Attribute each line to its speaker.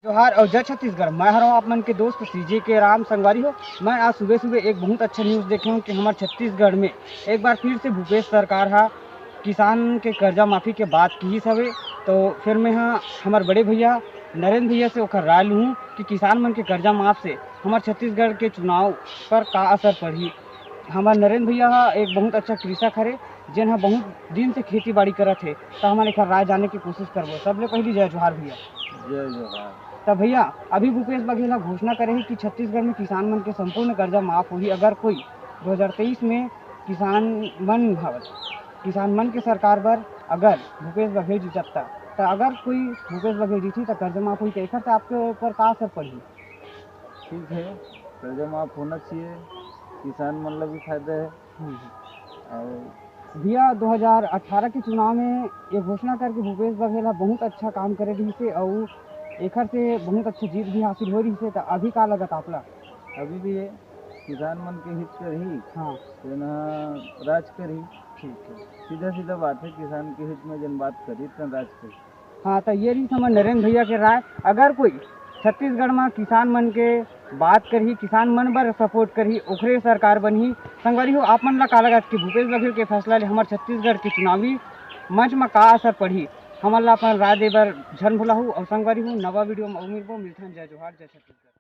Speaker 1: जोहार और जय छत्तीसगढ़। मैं हूँ आप मन के दोस्त सीजे के राम संगवारी हो। मैं आज सुबह सुबह एक बहुत अच्छा न्यूज़ देखे हूँ कि हमारे छत्तीसगढ़ में एक बार फिर से भूपेश सरकार हा किसान के कर्जा माफ़ी के बात की हवे। तो फिर मैं हाँ हमारे बड़े भैया नरेंद्र भैया से ओकर राय लूँ कि किसान मन के कर्जा माफ से हमारे छत्तीसगढ़ के चुनाव पर का असर पड़ी। हमारे नरेंद्र भैया हा एक बहुत अच्छा कृषक हरे जिन हा बहुत दिन से खेती बाड़ी करत है। तो हमारे एकर राय जाने की कोशिश करबो। सबले पहली जय जोहार भैया।
Speaker 2: जय जोहार।
Speaker 1: तब भैया अभी भूपेश बघेल घोषणा करे कि छत्तीसगढ़ में किसान मन के संपूर्ण कर्जा माफ होगी अगर कोई 2023 में किसान मन के सरकार बर अगर भूपेश बघेल जीतता तो अगर कोई भूपेश बघेल जीती तो कर्जा माफ हुई तो एक आपके ऊपर का असर पड़ी?
Speaker 2: ठीक है, कर्जा माफ होना चाहिए, किसान मन ला भी फायदा है। और
Speaker 1: भैया 2018 के चुनाव में ये घोषणा करके भूपेश बघेल बहुत अच्छा काम करे रही से और एकर से बहुत अच्छा जीत भी हासिल हो रही है। तो अभी का लगत आपला?
Speaker 2: अभी भी है, किसान मन के हित कर ही
Speaker 1: हाँ
Speaker 2: तेना राज करी।
Speaker 1: ठीक है।
Speaker 2: सीधा सीधा बात है, किसान के हित में जन बात करी तन राज करी।
Speaker 1: हाँ तो ये रही समझ नरेंद्र भैया के राय। अगर कोई छत्तीसगढ़ में किसान मन के बात करही, किसान मन बर सपोर्ट करही, ओखरे सरकार बनही। संगवारी हो आप मन ला का लगत कि भूपेश बघेल के फैसला ले हमारे छत्तीसगढ़ के चुनावी मंच में का असर पड़ी? हमन ला अपन राय दे बर झन भुलाहू और संगवारी हो नवा वीडियो में मिलथन। जय जोहार, जय छत्तीसगढ़।